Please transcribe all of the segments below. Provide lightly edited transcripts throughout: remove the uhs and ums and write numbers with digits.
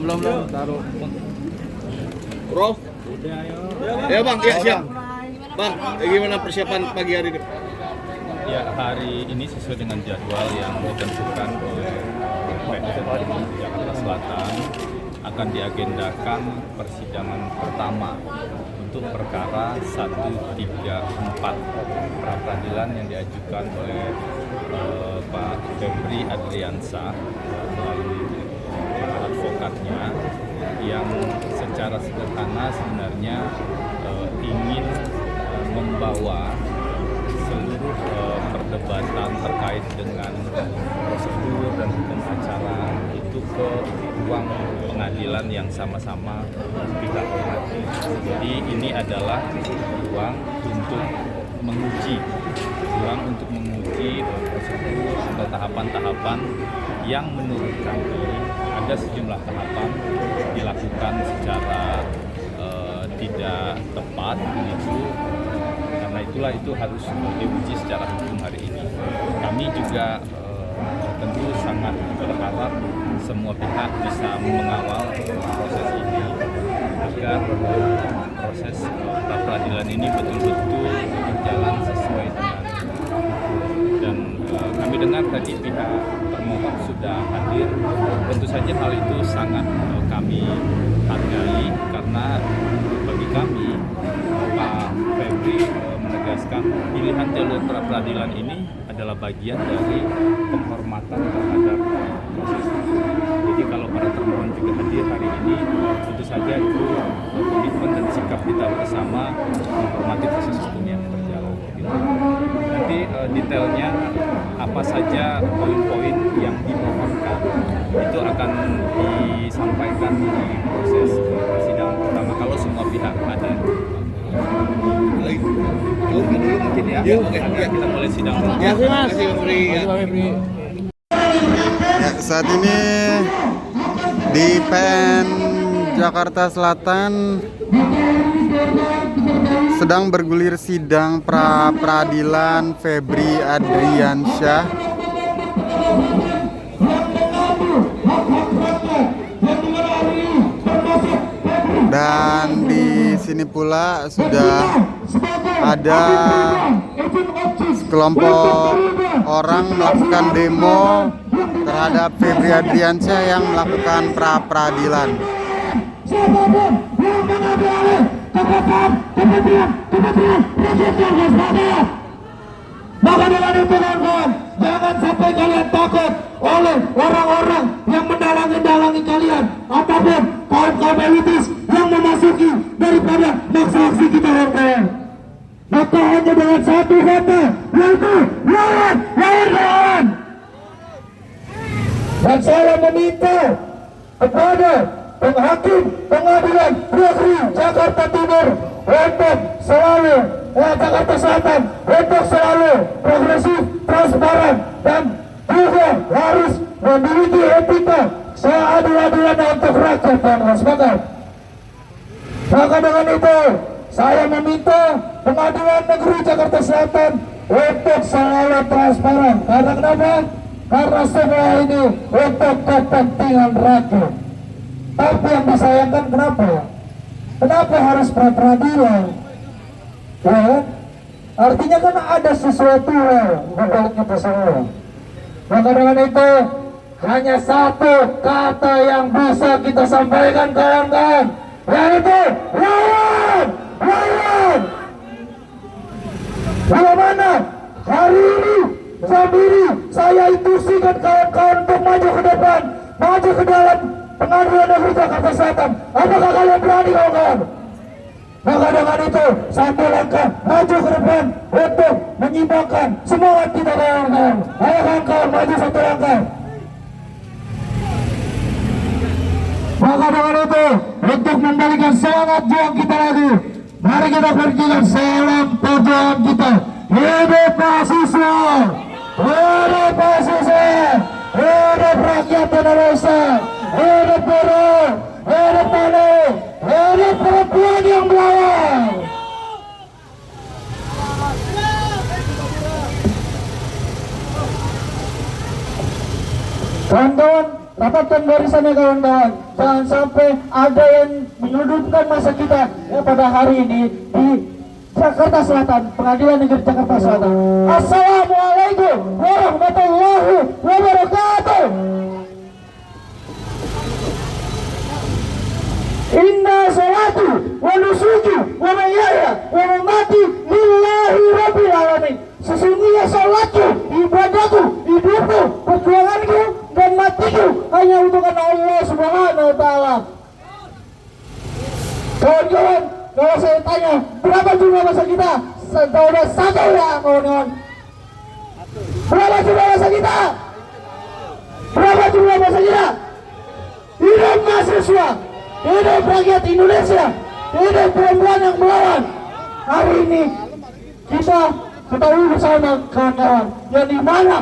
Belum taruh. Bro. Ya Bang, ya siap. Bang, gimana persiapan pagi hari ini? Ya, hari ini sesuai dengan jadwal yang ditentukan oleh PN Jakarta Selatan akan diagendakan persidangan pertama untuk perkara 134 pra-peradilan yang diajukan oleh Pak Febri Adriansyah melalui advokatnya yang secara sederhana sebenarnya ingin membawa seluruh perdebatan terkait dengan prosedur dan hukum acara itu ke ruang pengadilan yang sama-sama kita hormati. Jadi ini adalah ruang untuk menguji prosedur atau tahapan-tahapan yang menurut kami ada sejumlah tahapan dilakukan secara tidak tepat begitu. Karena itulah itu harus diuji secara hukum hari ini. Kami juga tentu sangat berharap semua pihak bisa mengawal proses ini agar proses pra-peradilan ini betul-betul berjalan sesuai dengan dan kami dengar tadi pihak termohon sudah hadir. Tentu saja hal itu sangat kami hargai karena bagi kami Pak Febri menegaskan pilihan jalur pra-peradilan ini adalah bagian dari penghormatan terhadap proses hukum. Jadi kalau para termohon juga hadir hari ini, tentu saja itu komitmen dan sikap kita bersama menghormati proses hukum yang berjalan. Nanti detailnya apa saja poin-poin yang dimohonkan itu akan disampaikan di proses persidangan pertama kalau semua pihak hadir. Mungkin ya, kita mulai sidang. Ya, Mas. Saat ini di PN Jakarta Selatan sedang bergulir sidang pra-peradilan Febri Adriansyah. Dan di sini pula sudah ada sekelompok orang melakukan demo terhadap Febri Adriansyah yang melakukan pra-peradilan. Maka dengan itu kawan, jangan sampai kalian takut oleh orang-orang yang mendalangi kalian ataupun kaum elitis yang memasuki daripada aksi kita kawan. Maka hanya dengan satu kata, yaitu lawan. Dan saya meminta kepada penghakim pengadilan negeri Jakarta Timur untuk selalu Jakarta Selatan untuk selalu progresif, transparan dan juga harus memiliki etika seadil-adilnya untuk rakyat dan masyarakat. Maka dengan itu saya meminta pengadilan negeri Jakarta Selatan untuk selalu transparan. Karena kenapa? Karena semua ini untuk kepentingan rakyat. Tapi yang disayangkan kenapa? Kenapa harus pra-peradilan? Ya, artinya kan ada sesuatu membalik kita semua. Maka dengan itu hanya satu kata yang bisa kita sampaikan kawan-kawan, yaitu lawan. Bagaimana hari ini sendiri saya intusikan kawan-kawan untuk maju ke depan, maju ke dalam pengadilan negeri Jakarta Selatan. Apakah kalian berani kawan-kawan? Maka dengan itu satu langkah maju ke depan untuk menyimbangkan semangat kita kawan-kawan. Ayo kawan-kawan maju satu langkah. Maka dengan itu untuk membalikan semangat juang kita lagi, mari kita pergikan salam perjuangan kita. Hidup mahasiswa, hidup mahasiswa, hidup rakyat Indonesia, hidup buruh, hidup tani, hidup perempuan yang melawan. Kawan-kawan, rapatkan barisannya kawan-kawan. Jangan sampai ada yang menyudutkan masa kita ya, pada hari ini di Jakarta Selatan, Pengadilan Negeri Jakarta Selatan. Assalamualaikum warahmatullahi wabarakatuh. Inna salatu wa nusuki wa mahyaya wa mamati lillahi rabbil alamin. Sesungguhnya salatku, ibadahku, hidupku, perjuanganku dan matiku hanya untuk Allah Subhanahu wa taala. Kawan-kawan, kalau saya tanya berapa jumlah masa kita? Sudah satu ya kawan-kawan. Berapa jumlah masa kita? Berapa jumlah masa kita? Hidup mahasiswa, hidup rakyat Indonesia, hidup perempuan yang melawan. Hari ini kita ketahui bersama kawan-kawan yang dimana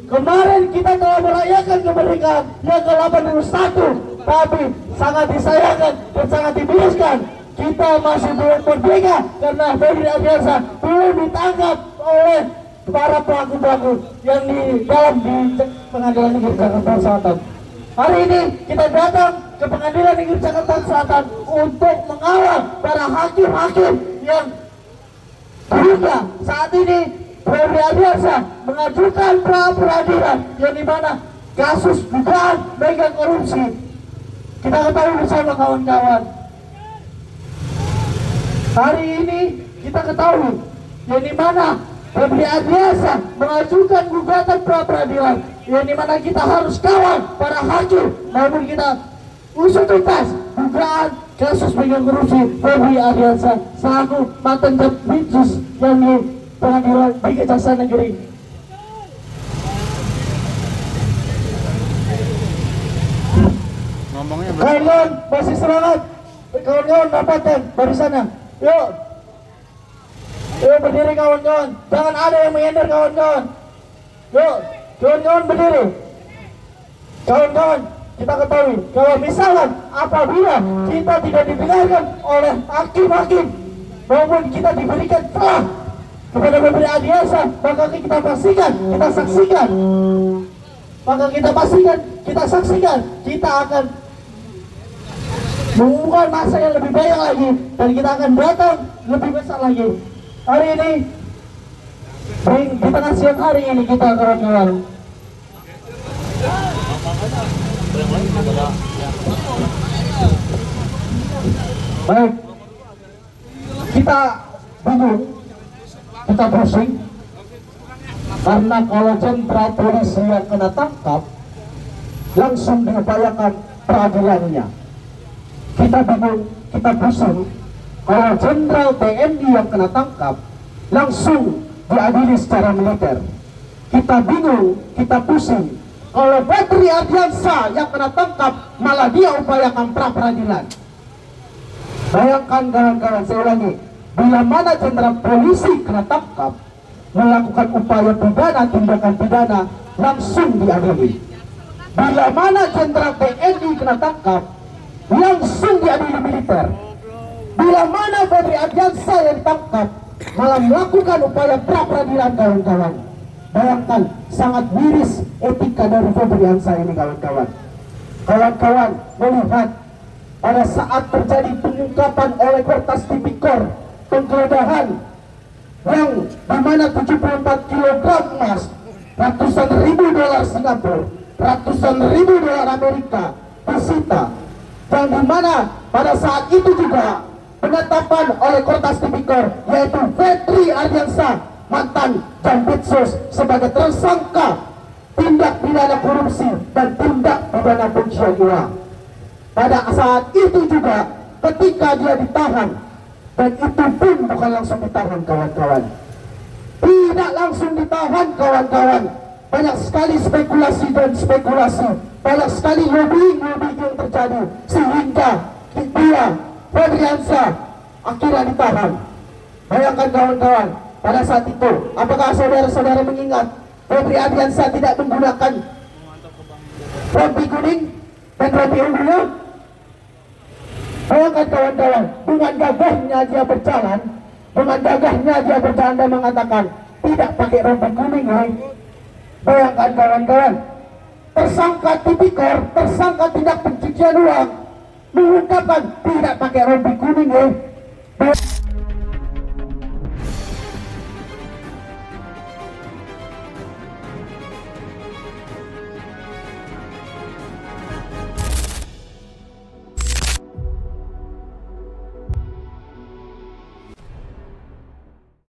kemarin kita telah merayakan kemerdekaan yang ke-81, tapi sangat disayangkan dan sangat dimiriskan kita masih belum merdeka karena Febri Ardiansyah belum ditangkap oleh para pelaku-pelaku yang di dalam di Pengadilan Negeri Jakarta Selatan. Hari ini kita datang ke Pengadilan Negeri Jakarta Selatan untuk mengawal para hakim-hakim yang juga saat ini Febri Ardiansyah mengajukan pra-peradilan yang dimana kasus dugaan mega korupsi. Kita ketahui bersama kawan-kawan. Hari ini kita ketahui yang dimana Febri Ardiansyah mengajukan gugatan pra-peradilan yang dimana kita harus kawal para hakim namun kita usut tuntas dugaan kasus mega korupsi Febri Ardiansyah selaku mantan Jampitsus yang di Pengadilan di Kejaksaan Negeri. Ngomongnya Kawan-kawan masih semangat, kawan-kawan dapatkan barisannya. Yuk, yuk berdiri kawan-kawan. Jangan ada yang menyender kawan-kawan. Yuk, kawan-kawan berdiri. Kawan-kawan, kita ketahui kalau misalkan apabila kita tidak didengarkan oleh hakim-hakim maupun kita diberikan telah kepada Febri Ardiansyah, maka kita pastikan, kita saksikan, kita akan membuka masa yang lebih banyak lagi dan kita akan datang lebih besar lagi. Hari ini di tengah siang hari ini kita kawan-kawan baik, kita bingung, kita pusing karena kalau jenderal polisi yang kena tangkap langsung diupayakan peradilannya. Kita bingung, kita pusing kalau jenderal TNI yang kena tangkap langsung diadili secara militer. Kita bingung, kita pusing kalau Febri Ardiansyah yang kena tangkap malah dia upayakan pra-peradilan. Bayangkan kawan-kawan, saya ulangi, bila mana jenderal polisi kena tangkap melakukan upaya pidana, tindakan pidana langsung diadili. Bila mana jenderal TNI kena tangkap langsung diadili militer. Bila mana Febri Ardiansyah yang ditangkap malah melakukan upaya pra-peradilan kawan-kawan. Bayangkan sangat miris etika dari Febri Ardiansyah ini kawan-kawan. Kawan-kawan melihat pada saat terjadi pengungkapan oleh Kortas Tipikor penggeledahan yang dimana 74 kg emas, ratusan ribu dolar Singapura, ratusan ribu dolar Amerika disita, yang dimana pada saat itu juga penetapan oleh Kortas Tipikor yaitu Febri Ardiansyah mantan Jampitsus sebagai tersangka tindak pidana korupsi dan tindak pidana pencucian uang. Pada saat itu juga ketika dia ditahan, dan itu pun bukan langsung ditahan kawan-kawan, tidak langsung ditahan kawan-kawan, banyak sekali spekulasi dan spekulasi, banyak sekali lobbying yang terjadi sehingga dia Febri Ardiansyah akhirnya ditahan. Bayangkan kawan-kawan, pada saat itu apakah saudara-saudara mengingat Febri Ardiansyah tidak menggunakan rompi kuning dan rompi ungu? Bayangkan kawan-kawan, dengan gagahnya dia berjalan, dan mengatakan tidak pakai rompi kuning. Bayangkan kawan-kawan, tersangka tipikor, tersangka tindak pencucian uang, mengungkapkan tidak pakai rompi kuning ya.